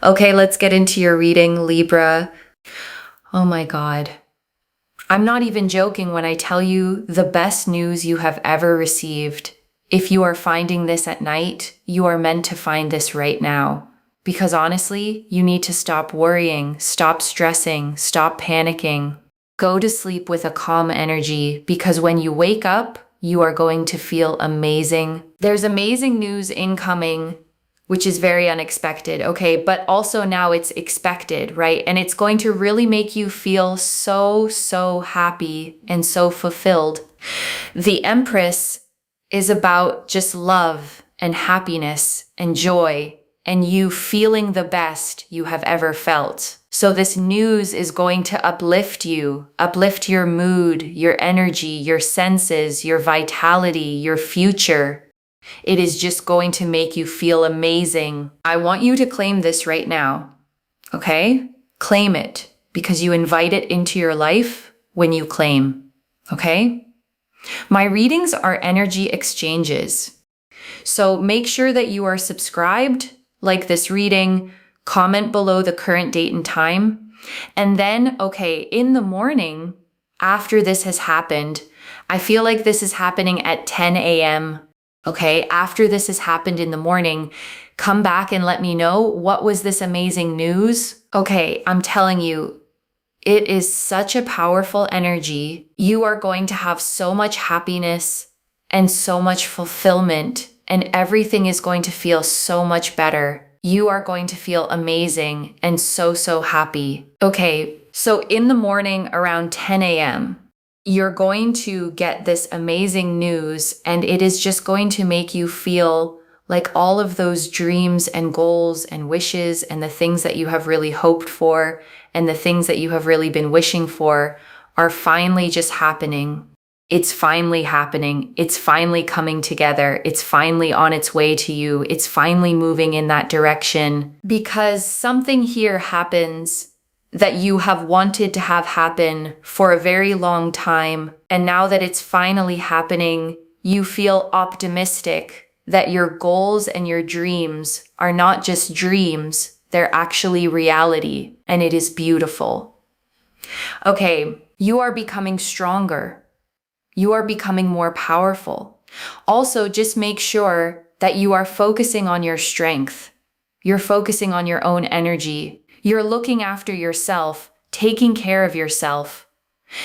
Okay, let's get into your reading, Libra. Oh my God. I'm not even joking when I tell you the best news you have ever received. If you are finding this at night, you are meant to find this right now. Because honestly, you need to stop worrying, stop stressing, stop panicking. Go to sleep with a calm energy because when you wake up, you are going to feel amazing. There's amazing news incoming, which is very unexpected, okay? But also now it's expected, right? And it's going to really make you feel so happy and so fulfilled. The Empress is about just love and happiness and joy and you feeling the best you have ever felt. So this news is going to uplift you, uplift your mood, your energy, your senses, your vitality, your future. It is just going to make you feel amazing. I want you to claim this right now, okay? Claim it because you invite it into your life when you claim, okay? My readings are energy exchanges. So make sure that you are subscribed, like this reading, comment below the current date and time. And then, okay, in the morning, after this has happened, I feel like this is happening at 10 a.m. Okay, after this has happened in the morning, come back and let me know what was this amazing news. Okay, I'm telling you, it is such a powerful energy. You are going to have so much happiness and so much fulfillment, and everything is going to feel so much better. You are going to feel amazing and so happy. Okay, so in the morning around 10 a.m., you're going to get this amazing news, and it is just going to make you feel like all of those dreams and goals and wishes and the things that you have really hoped for and the things that you have really been wishing for are finally just happening. It's finally happening. It's finally coming together. It's finally on its way to you. It's finally moving in that direction because something here happens that you have wanted to have happen for a very long time. And now that it's finally happening, you feel optimistic that your goals and your dreams are not just dreams, they're actually reality, and it is beautiful. Okay, you are becoming stronger. You are becoming more powerful. Also, just make sure that you are focusing on your strength. You're focusing on your own energy. You're looking after yourself, taking care of yourself.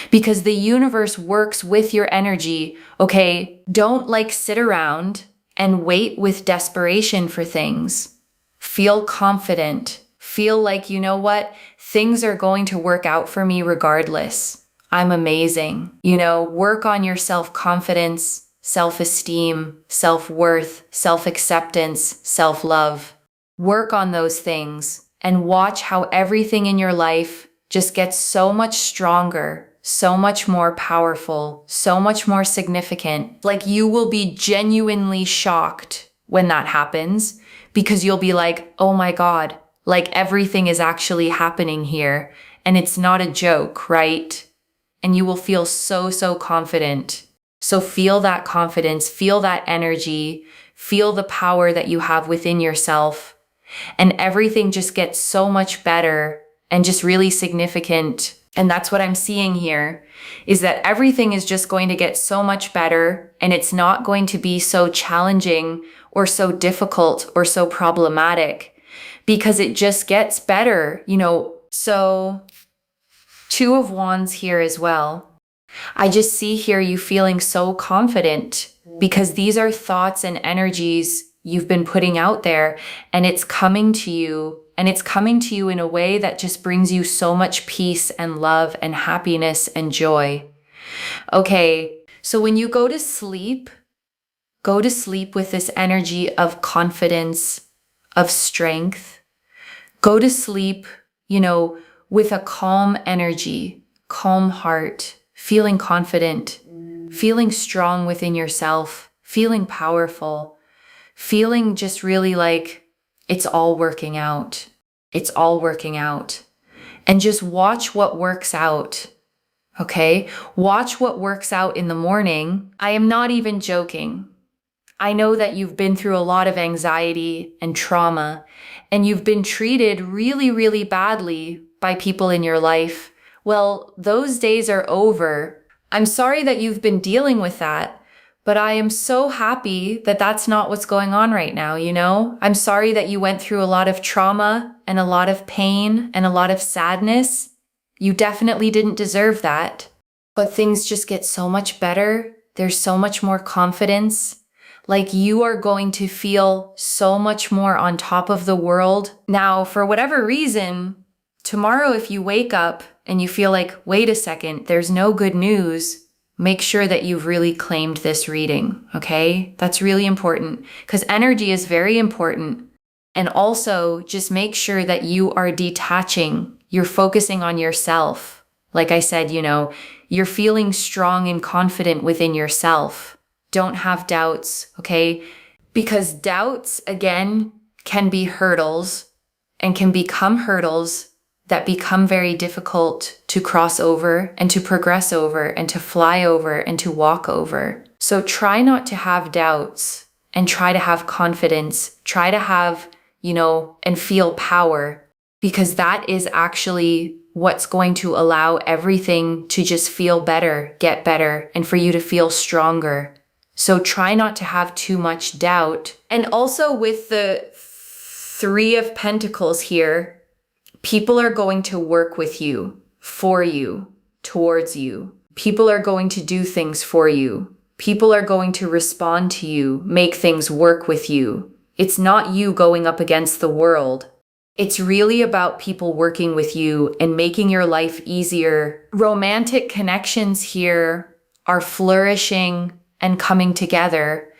Because the universe works with your energy, okay? Don't sit around and wait with desperation for things. Feel confident. Feel like, you know what? Things are going to work out for me regardless. I'm amazing. Work on your self-confidence, self-esteem, self-worth, self-acceptance, self-love. Work on those things and watch how everything in your life just gets so much stronger, so much more powerful, so much more significant. Like you will be genuinely shocked when that happens because you'll be like, oh my God, like everything is actually happening here and it's not a joke, right? And you will feel so confident. So feel that confidence, feel that energy, feel the power that you have within yourself. And everything just gets so much better and just really significant. And that's what I'm seeing here, is that everything is just going to get so much better and it's not going to be so challenging or so difficult or so problematic because it just gets better, So 2 of Wands here as well. I just see here you feeling so confident because these are thoughts and energies you've been putting out there and it's coming to you in a way that just brings you so much peace and love and happiness and joy. Okay, so when you go to sleep with this energy of confidence, of strength. Go to sleep, with a calm energy, calm heart, feeling confident, feeling strong within yourself, feeling powerful. Feeling just really like it's all working out. It's all working out. And just watch what works out. Okay? Watch what works out in the morning. I am not even joking. I know that you've been through a lot of anxiety and trauma, and you've been treated really, really badly by people in your life, well, those days are over. I'm sorry that you've been dealing with that, but I am so happy that that's not what's going on right now, you know? I'm sorry that you went through a lot of trauma and a lot of pain and a lot of sadness. You definitely didn't deserve that. But things just get so much better. There's so much more confidence. Like you are going to feel so much more on top of the world. Now, for whatever reason, tomorrow if you wake up and you feel like, wait a second, there's no good news, make sure that you've really claimed this reading, okay? That's really important because energy is very important. And also just make sure that you are detaching. You're focusing on yourself. Like I said, you know, you're feeling strong and confident within yourself. Don't have doubts, okay? Because doubts, again, can be hurdles and can become hurdles that become very difficult to cross over and to progress over and to fly over and to walk over. So try not to have doubts and try to have confidence. Try to have, you know, and feel power, because that is actually what's going to allow everything to just feel better, get better, and for you to feel stronger. So try not to have too much doubt. And also with the Three of Pentacles here, people are going to work with you, for you, towards you. People are going to do things for you. People are going to respond to you, make things work with you. It's not you going up against the world. It's really about people working with you and making your life easier. Romantic connections here are flourishing and coming together,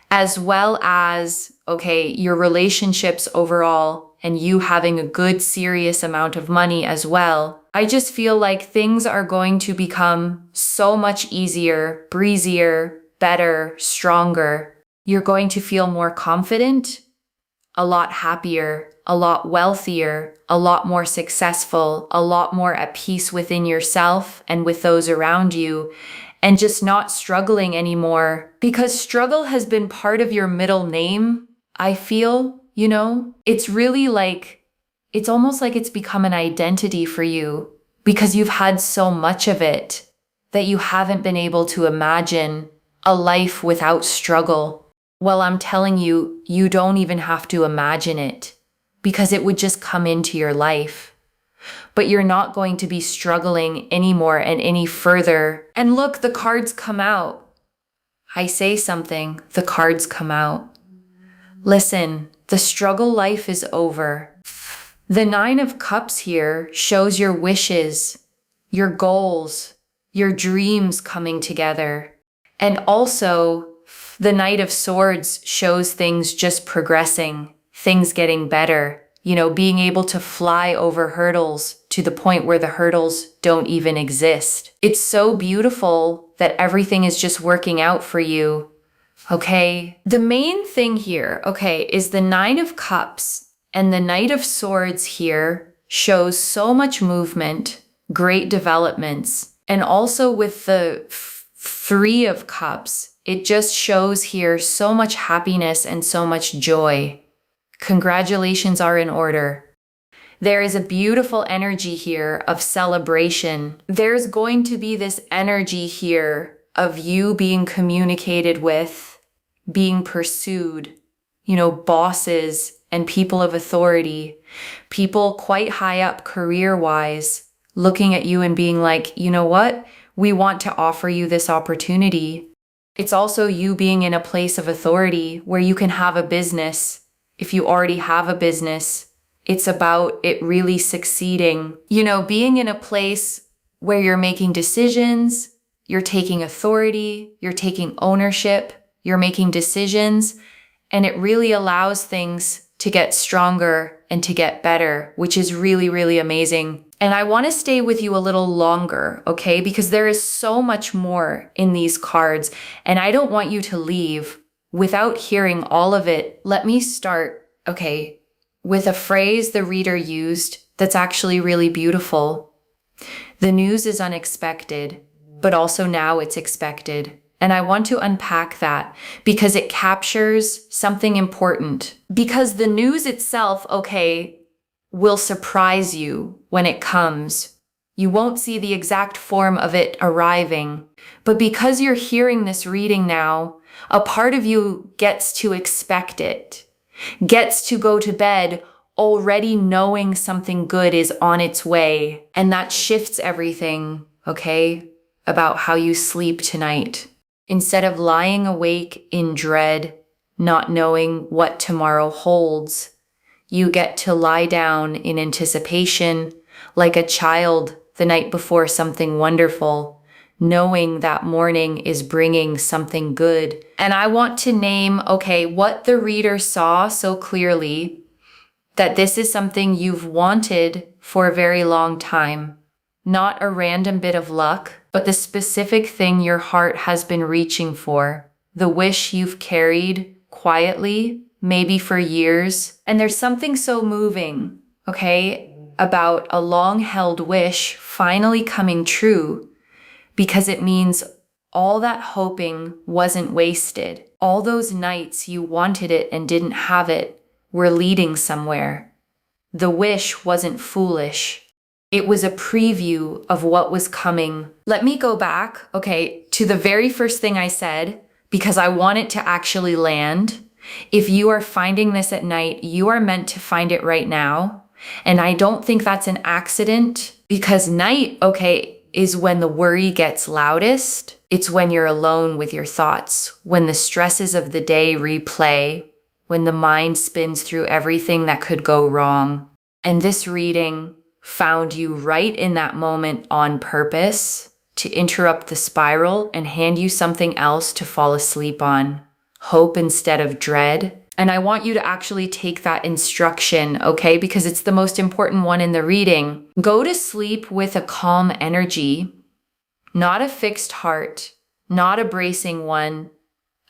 as well as, okay, your relationships overall and you having a good, serious amount of money as well. I just feel like things are going to become so much easier, breezier, better, stronger. You're going to feel more confident, a lot happier, a lot wealthier, a lot more successful, a lot more at peace within yourself and with those around you, and just not struggling anymore. Because struggle has been part of your middle name, I feel, you know? It's really like, it's almost like it's become an identity for you because you've had so much of it that you haven't been able to imagine a life without struggle. Well, I'm telling you, you don't even have to imagine it because it would just come into your life. But you're not going to be struggling anymore and any further. And look, the cards come out. I say something, the cards come out. Listen, the struggle life is over. The Nine of Cups here shows your wishes, your goals, your dreams coming together. And also, the Knight of Swords shows things just progressing, things getting better, you know, being able to fly over hurdles to the point where the hurdles don't even exist. It's so beautiful that everything is just working out for you, okay? The main thing here, okay, is the Nine of Cups and the Knight of Swords here shows so much movement, great developments, and also with the Three of Cups, it just shows here so much happiness and so much joy. Congratulations are in order. There is a beautiful energy here of celebration. There's going to be this energy here of you being communicated with, being pursued, you know, bosses and people of authority, people quite high up career-wise, looking at you and being like, you know what? We want to offer you this opportunity. It's also you being in a place of authority where you can have a business. If you already have a business, it's about it really succeeding. You know, being in a place where you're making decisions, you're taking authority, you're taking ownership, you're making decisions, and it really allows things to get stronger and to get better, which is really, really amazing. And I want to stay with you a little longer, okay? Because there is so much more in these cards, and I don't want you to leave without hearing all of it. Let me start, okay, with a phrase the reader used that's actually really beautiful. The news is unexpected, but also now it's expected. And I want to unpack that because it captures something important. Because the news itself, okay, will surprise you when it comes. You won't see the exact form of it arriving. But because you're hearing this reading now, a part of you gets to expect it, gets to go to bed already knowing something good is on its way. And that shifts everything, okay, about how you sleep tonight. Instead of lying awake in dread, not knowing what tomorrow holds, you get to lie down in anticipation like a child the night before something wonderful, knowing that morning is bringing something good. And I want to name, okay, what the reader saw so clearly, that this is something you've wanted for a very long time. Not a random bit of luck, but the specific thing your heart has been reaching for, the wish you've carried quietly, maybe for years. And there's something so moving, okay, about a long-held wish finally coming true, because it means all that hoping wasn't wasted. All those nights you wanted it and didn't have it were leading somewhere. The wish wasn't foolish. It was a preview of what was coming. Let me go back, okay, to the very first thing I said, because I want it to actually land. If you are finding this at night, you are meant to find it right now. And I don't think that's an accident, because night, okay, is when the worry gets loudest. It's when you're alone with your thoughts, when the stresses of the day replay, when the mind spins through everything that could go wrong. And this reading found you right in that moment on purpose to interrupt the spiral and hand you something else to fall asleep on. Hope instead of dread. And I want you to actually take that instruction, okay? Because it's the most important one in the reading. Go to sleep with a calm energy, not a fixed heart, not a bracing one,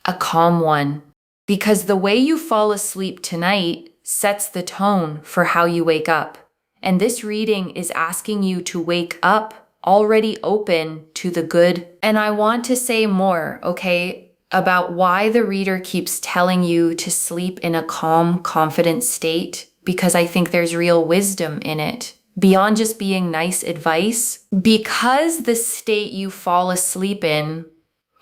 a calm one. Because the way you fall asleep tonight sets the tone for how you wake up. And this reading is asking you to wake up already open to the good. And I want to say more, okay, about why the reader keeps telling you to sleep in a calm, confident state, because I think there's real wisdom in it. Beyond just being nice advice, because the state you fall asleep in,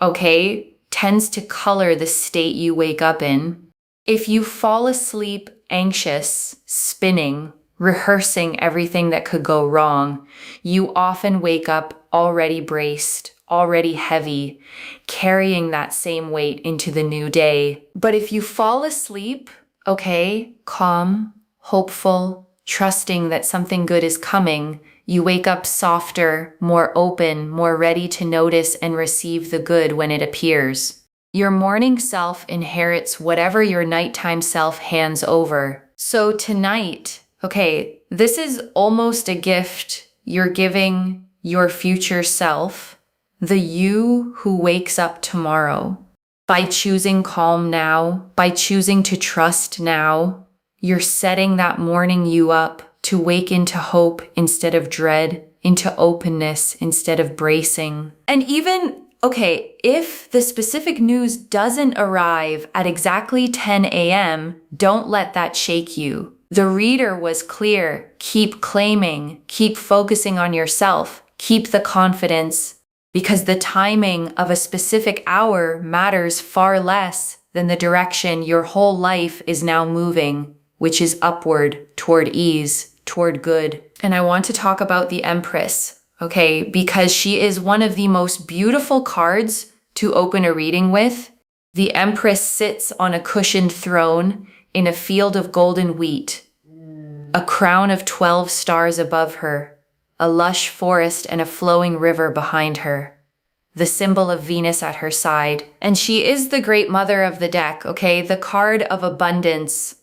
okay, tends to color the state you wake up in. If you fall asleep anxious, spinning, rehearsing everything that could go wrong, you often wake up already braced, already heavy, carrying that same weight into the new day. But if you fall asleep, okay, calm, hopeful, trusting that something good is coming, you wake up softer, more open, more ready to notice and receive the good when it appears. Your morning self inherits whatever your nighttime self hands over. So tonight, okay, this is almost a gift you're giving your future self, the you who wakes up tomorrow. By choosing calm now, by choosing to trust now, you're setting that morning you up to wake into hope instead of dread, into openness instead of bracing. And even, okay, if the specific news doesn't arrive at exactly 10 a.m., don't let that shake you. The reader was clear. Keep claiming, keep focusing on yourself, keep the confidence, because the timing of a specific hour matters far less than the direction your whole life is now moving, which is upward, toward ease, toward good. And I want to talk about the Empress, okay, because she is one of the most beautiful cards to open a reading with. The Empress sits on a cushioned throne in a field of golden wheat, a crown of 12 stars above her, a lush forest and a flowing river behind her, the symbol of Venus at her side. And she is the great mother of the deck, okay? The card of abundance,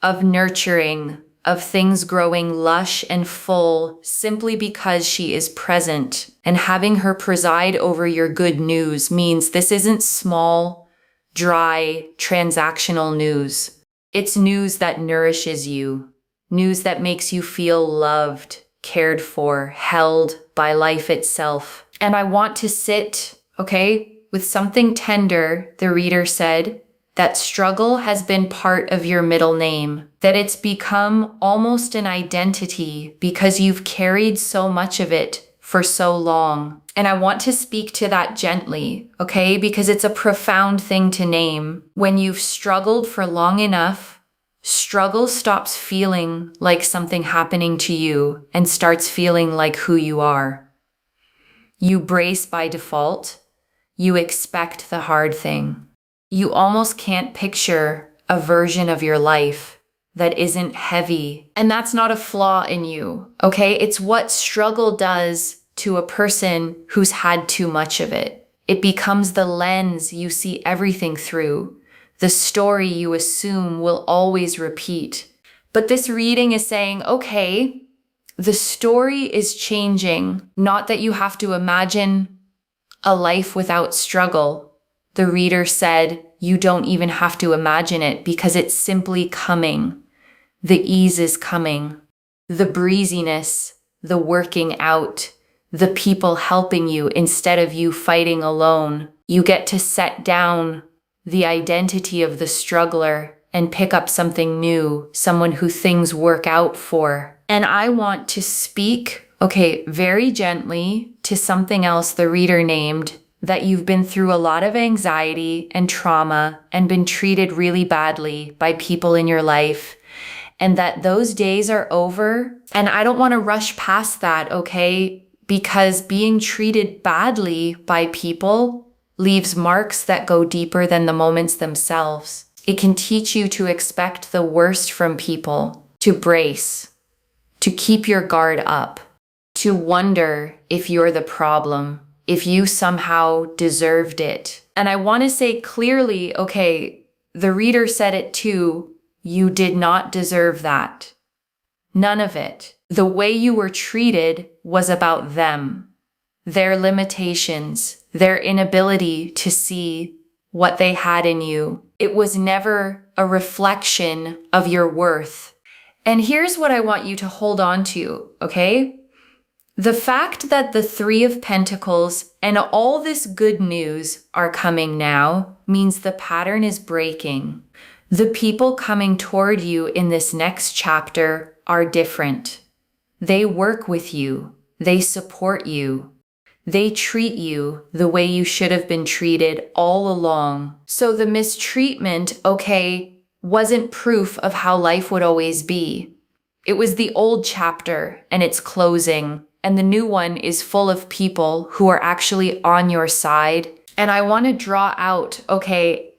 of nurturing, of things growing lush and full simply because she is present. And having her preside over your good news means this isn't small, dry, transactional news. It's news that nourishes you, news that makes you feel loved, cared for, held by life itself. And I want to sit, okay, with something tender, the reader said, that struggle has been part of your middle name, that it's become almost an identity because you've carried so much of it for so long. And I want to speak to that gently, okay? Because it's a profound thing to name. When you've struggled for long enough, struggle stops feeling like something happening to you and starts feeling like who you are. You brace by default. You expect the hard thing. You almost can't picture a version of your life that isn't heavy. And that's not a flaw in you, okay? It's what struggle does to a person who's had too much of it. It becomes the lens you see everything through, the story you assume will always repeat. But this reading is saying, okay, the story is changing, not that you have to imagine a life without struggle. The reader said, you don't even have to imagine it because it's simply coming. The ease is coming. The breeziness, the working out, the people helping you instead of you fighting alone. You get to set down the identity of the struggler and pick up something new, someone who things work out for. And I want to speak, very gently to something else the reader named, that you've been through a lot of anxiety and trauma and been treated really badly by people in your life, and that those days are over. And I don't want to rush past that, okay? Because being treated badly by people leaves marks that go deeper than the moments themselves. It can teach you to expect the worst from people, to brace, to keep your guard up, to wonder if you're the problem, if you somehow deserved it. And I want to say clearly, the reader said it too, you did not deserve that. None of it. The way you were treated was about them, their limitations, their inability to see what they had in you. It was never a reflection of your worth. And here's what I want you to hold on to, okay? The fact that the Three of Pentacles and all this good news are coming now means the pattern is breaking. The people coming toward you in this next chapter are different. They work with you. They support you. They treat you the way you should have been treated all along. So the mistreatment, wasn't proof of how life would always be. It was the old chapter and it's closing. And the new one is full of people who are actually on your side. And I want to draw out,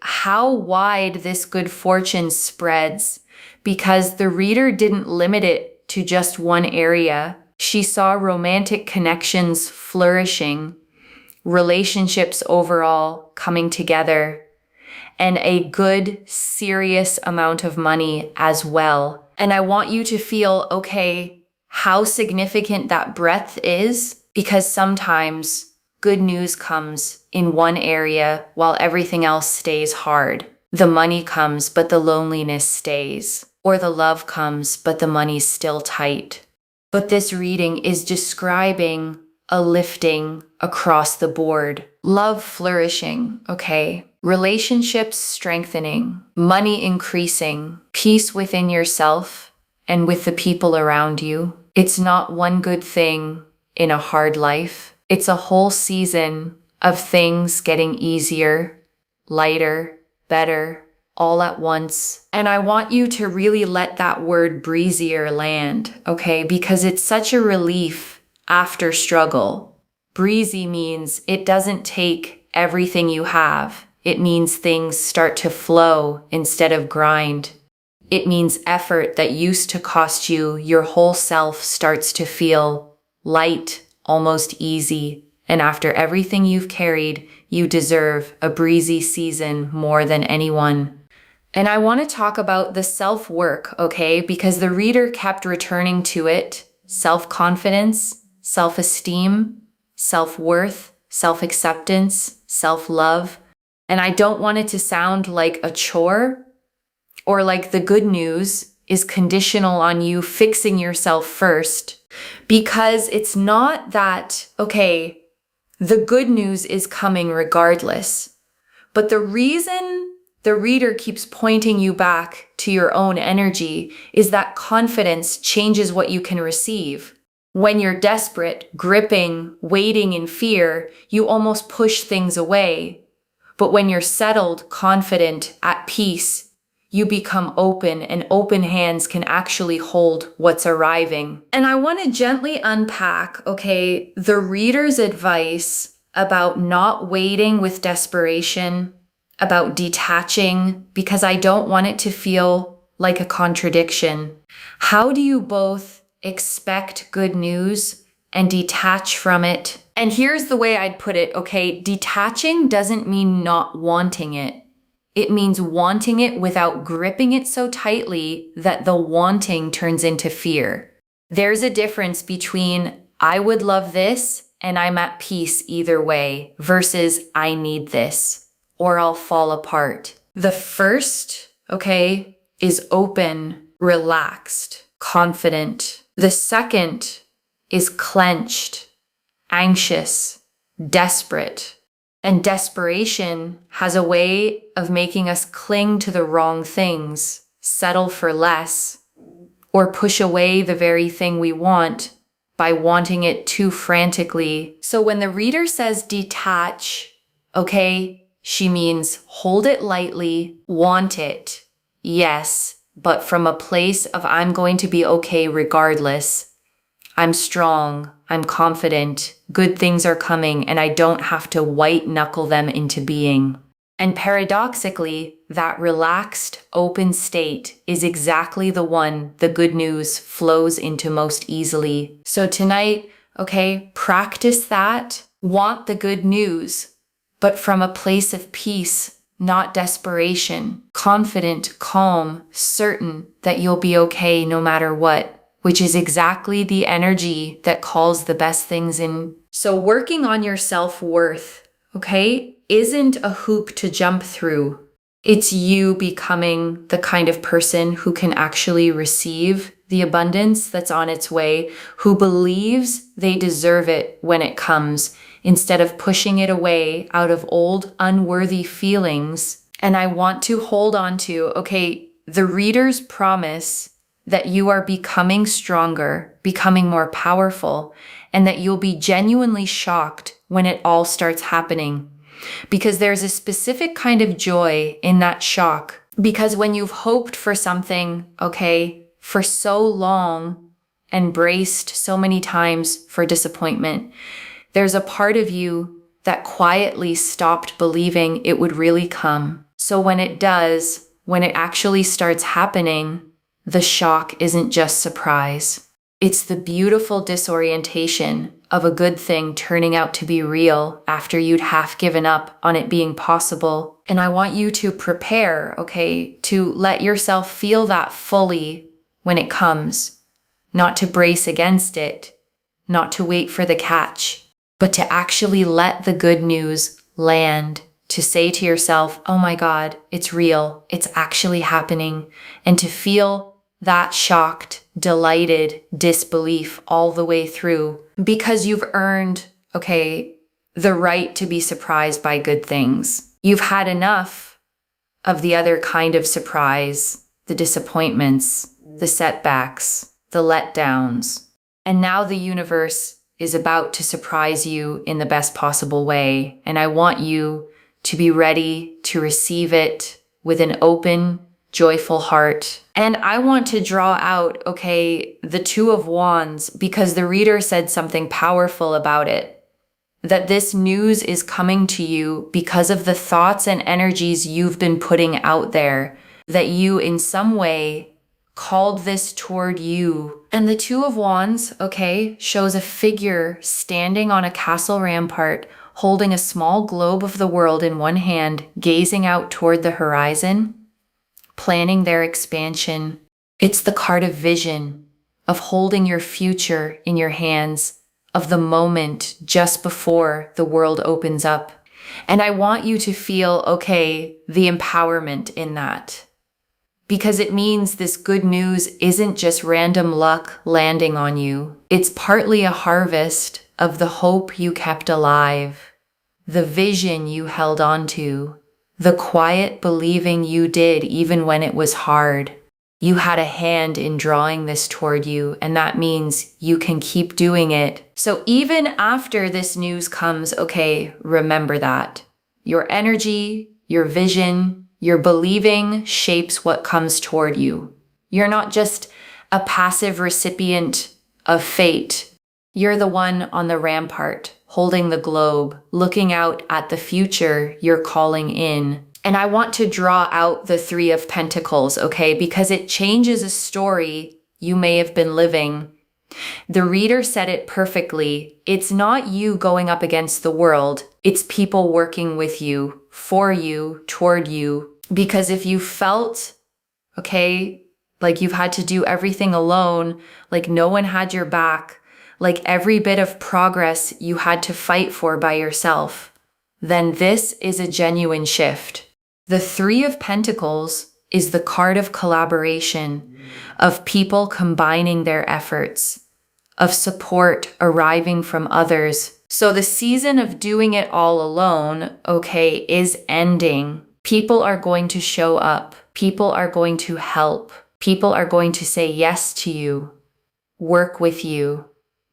how wide this good fortune spreads, because the reader didn't limit it to just one area. She saw romantic connections flourishing, relationships overall coming together, and a good, serious amount of money as well. And I want you to feel, how significant that breadth is, because sometimes good news comes in one area while everything else stays hard. The money comes, but the loneliness stays. Or the love comes, but the money's still tight. But this reading is describing a lifting across the board. Love flourishing, relationships strengthening, money increasing, peace within yourself and with the people around you. It's not one good thing in a hard life. It's a whole season of things getting easier, lighter, better, all at once. And I want you to really let that word breezier land, because it's such a relief after struggle. Breezy means it doesn't take everything you have. It means things start to flow instead of grind. It means effort that used to cost you your whole self starts to feel light, almost easy. And after everything you've carried, you deserve a breezy season more than anyone. And I want to talk about the self-work, because the reader kept returning to it. Self-confidence, self-esteem, self-worth, self-acceptance, self-love. And I don't want it to sound like a chore, or like the good news is conditional on you fixing yourself first, because it's not that, The good news is coming regardless. But the reason the reader keeps pointing you back to your own energy is that confidence changes what you can receive. When you're desperate, gripping, waiting in fear, you almost push things away. But when you're settled, confident, at peace, you become open, and open hands can actually hold what's arriving. And I want to gently unpack, the reader's advice about not waiting with desperation, about detaching, because I don't want it to feel like a contradiction. How do you both expect good news and detach from it? And here's the way I'd put it, detaching doesn't mean not wanting it. It means wanting it without gripping it so tightly that the wanting turns into fear. There's a difference between I would love this and I'm at peace either way versus I need this or I'll fall apart. The first, is open, relaxed, confident. The second is clenched, anxious, desperate. And desperation has a way of making us cling to the wrong things, settle for less, or push away the very thing we want by wanting it too frantically. So when the reader says detach, she means hold it lightly, want it, yes, but from a place of I'm going to be okay regardless. I'm strong, I'm confident, good things are coming, and I don't have to white knuckle them into being. And paradoxically, that relaxed, open state is exactly the one the good news flows into most easily. So tonight, practice that. Want the good news, but from a place of peace, not desperation. Confident, calm, certain that you'll be okay no matter what. Which is exactly the energy that calls the best things in. So working on your self-worth, isn't a hoop to jump through. It's you becoming the kind of person who can actually receive the abundance that's on its way, who believes they deserve it when it comes, instead of pushing it away out of old, unworthy feelings. And I want to hold on to, the reader's promise that you are becoming stronger, becoming more powerful, and that you'll be genuinely shocked when it all starts happening. Because there's a specific kind of joy in that shock. Because when you've hoped for something, for so long and braced so many times for disappointment, there's a part of you that quietly stopped believing it would really come. So when it does, when it actually starts happening, the shock isn't just surprise. It's the beautiful disorientation of a good thing turning out to be real after you'd half given up on it being possible. And I want you to prepare, to let yourself feel that fully when it comes. Not to brace against it, not to wait for the catch, but to actually let the good news land. To say to yourself, oh my God, it's real, it's actually happening. And to feel that shocked, delighted disbelief all the way through, because you've earned, the right to be surprised by good things. You've had enough of the other kind of surprise, the disappointments, the setbacks, the letdowns. And now the universe is about to surprise you in the best possible way. And I want you to be ready to receive it with an open, joyful heart. And I want to draw out, the Two of Wands, because the reader said something powerful about it. That this news is coming to you because of the thoughts and energies you've been putting out there, that you in some way called this toward you. And the Two of Wands, shows a figure standing on a castle rampart, holding a small globe of the world in one hand, gazing out toward the horizon, planning their expansion. It's the card of vision, of holding your future in your hands, of the moment just before the world opens up. And I want you to feel, the empowerment in that. Because it means this good news isn't just random luck landing on you. It's partly a harvest of the hope you kept alive, the vision you held on to, the quiet believing you did even when it was hard. You had a hand in drawing this toward you, and that means you can keep doing it. So even after this news comes, okay, remember that. Your energy, your vision, your believing shapes what comes toward you. You're not just a passive recipient of fate. You're the one on the rampart, holding the globe, looking out at the future you're calling in. And I want to draw out the Three of Pentacles, okay? Because it changes a story you may have been living. The reader said it perfectly. It's not you going up against the world. It's people working with you, for you, toward you. Because if you felt, okay, like you've had to do everything alone, like no one had your back, like every bit of progress you had to fight for by yourself, then this is a genuine shift. The Three of Pentacles is the card of collaboration, of people combining their efforts, of support arriving from others. So the season of doing it all alone, okay, is ending. People are going to show up. People are going to help. People are going to say yes to you, work with you,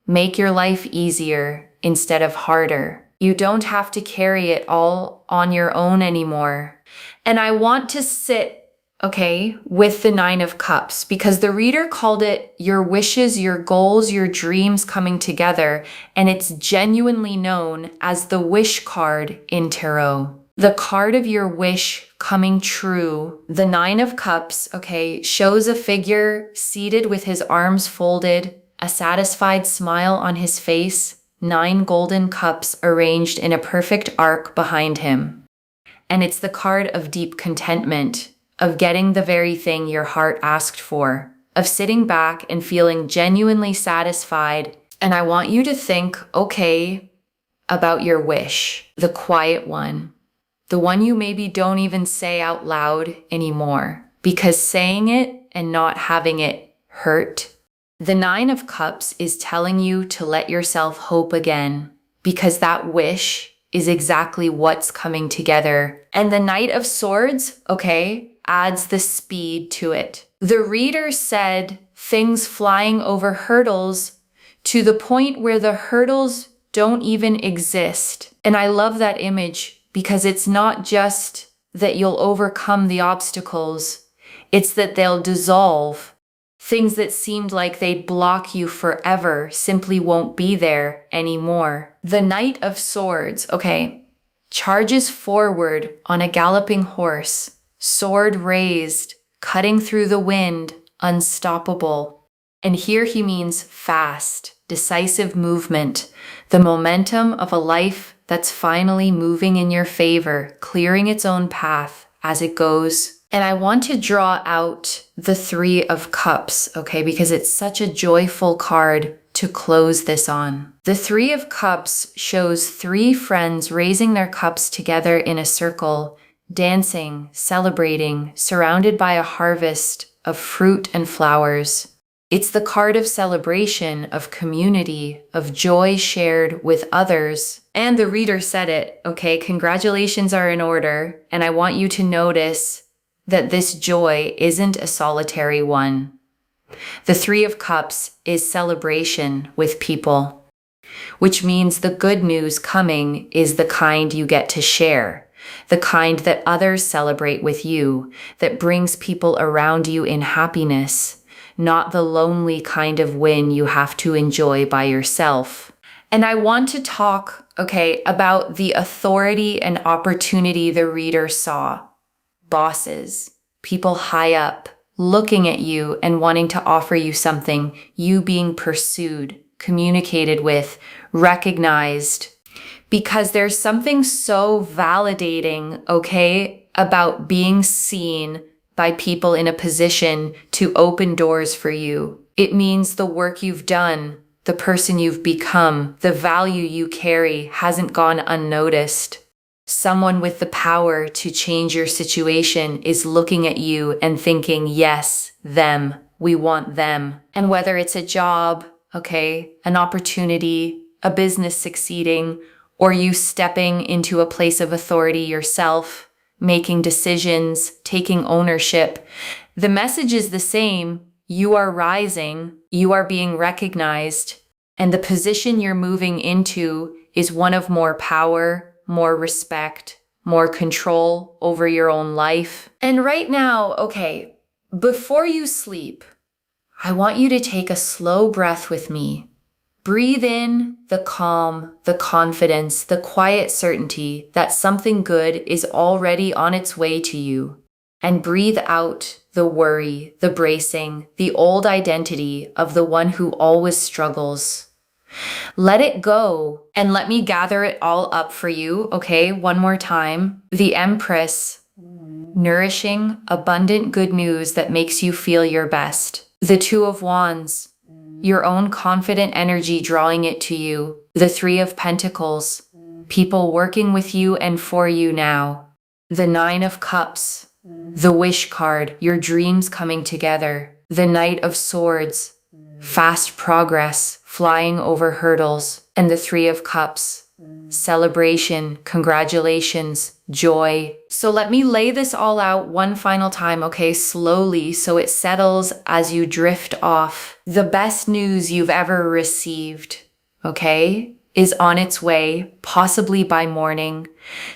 make your life easier instead of harder. You don't have to carry it all on your own anymore. And I want to sit, okay, with the Nine of Cups, because the reader called it your wishes, your goals, your dreams coming together, and it's genuinely known as the wish card in tarot. The card of your wish coming true. The Nine of Cups, okay, shows a figure seated with his arms folded, a satisfied smile on his face, 9 golden cups arranged in a perfect arc behind him. And it's the card of deep contentment, of getting the very thing your heart asked for, of sitting back and feeling genuinely satisfied. And I want you to think, okay, about your wish, the quiet one, the one you maybe don't even say out loud anymore, because saying it and not having it hurt. The Nine of Cups is telling you to let yourself hope again, because that wish is exactly what's coming together. And the Knight of Swords, okay, adds the speed to it. The reader said things flying over hurdles to the point where the hurdles don't even exist. And I love that image because it's not just that you'll overcome the obstacles, it's that they'll dissolve. Things that seemed like they'd block you forever simply won't be there anymore. The Knight of Swords, okay, charges forward on a galloping horse, sword raised, cutting through the wind, unstoppable. And here he means fast, decisive movement, the momentum of a life that's finally moving in your favor, clearing its own path as it goes. And I want to draw out the Three of Cups, okay, because it's such a joyful card to close this on. The Three of Cups shows 3 friends raising their cups together in a circle, dancing, celebrating, surrounded by a harvest of fruit and flowers. It's the card of celebration, of community, of joy shared with others. And the reader said it, okay, congratulations are in order, and I want you to notice that this joy isn't a solitary one. The Three of Cups is celebration with people, which means the good news coming is the kind you get to share, the kind that others celebrate with you, that brings people around you in happiness, not the lonely kind of win you have to enjoy by yourself. And I want to talk, okay, about the authority and opportunity the reader saw. Bosses, people high up, looking at you and wanting to offer you something, you being pursued, communicated with, recognized. Because there's something so validating, okay, about being seen by people in a position to open doors for you. It means the work you've done, the person you've become, the value you carry hasn't gone unnoticed. Someone with the power to change your situation is looking at you and thinking, yes, them, we want them. And whether it's a job, okay, an opportunity, a business succeeding, or you stepping into a place of authority yourself, making decisions, taking ownership. The message is the same. You are rising, you are being recognized, and the position you're moving into is one of more power, more respect, more control over your own life. And right now, okay, before you sleep, I want you to take a slow breath with me. Breathe in the calm, the confidence, the quiet certainty that something good is already on its way to you. And breathe out the worry, the bracing, the old identity of the one who always struggles. Let it go and let me gather it all up for you, okay? One more time. The Empress, nourishing, abundant good news that makes you feel your best. The Two of Wands, your own confident energy drawing it to you. The Three of Pentacles, people working with you and for you now. The Nine of Cups, the Wish card, your dreams coming together. The Knight of Swords, fast progress, flying over hurdles. And the Three of Cups, celebration, congratulations, joy. So let me lay this all out one final time, okay, slowly, so it settles as you drift off. The best news you've ever received, okay, is on its way, possibly by morning.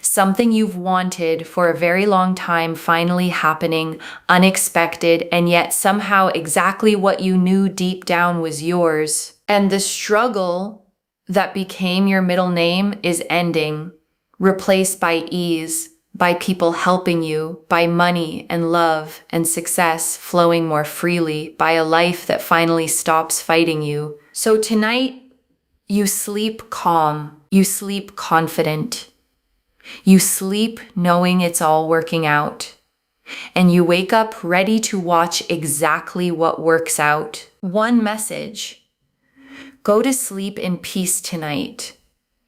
Something you've wanted for a very long time finally happening, unexpected, and yet somehow exactly what you knew deep down was yours. And the struggle that became your middle name is ending, replaced by ease, by people helping you, by money and love and success flowing more freely, by a life that finally stops fighting you. So tonight, you sleep calm, you sleep confident, you sleep knowing it's all working out, and you wake up ready to watch exactly what works out. One message: go to sleep in peace tonight,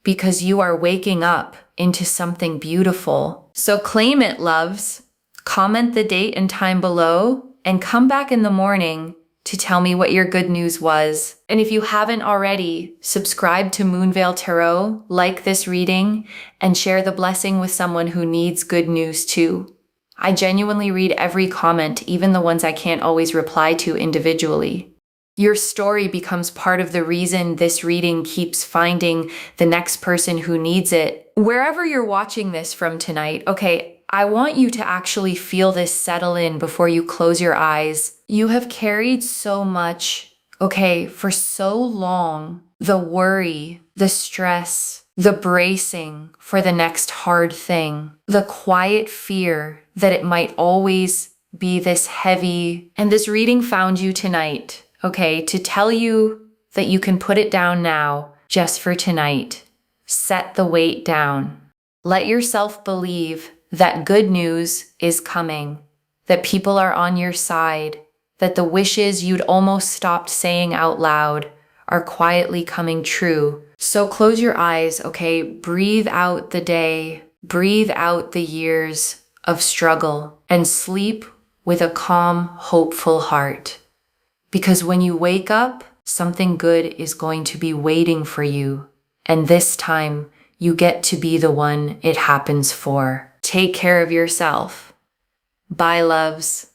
because you are waking up into something beautiful. So claim it, loves. Comment the date and time below, and come back in the morning to tell me what your good news was. And if you haven't already, subscribe to Moonveil Tarot, like this reading, and share the blessing with someone who needs good news too. I genuinely read every comment, even the ones I can't always reply to individually. Your story becomes part of the reason this reading keeps finding the next person who needs it. Wherever you're watching this from tonight, okay, I want you to actually feel this settle in before you close your eyes. You have carried so much, okay, for so long. The worry, the stress, the bracing for the next hard thing, the quiet fear that it might always be this heavy. And this reading found you tonight, okay, to tell you that you can put it down now, just for tonight. Set the weight down. Let yourself believe that good news is coming, that people are on your side, that the wishes you'd almost stopped saying out loud are quietly coming true. So close your eyes, okay? Breathe out the day, breathe out the years of struggle, and sleep with a calm, hopeful heart. Because when you wake up, something good is going to be waiting for you. And this time, you get to be the one it happens for. Take care of yourself. Bye, loves.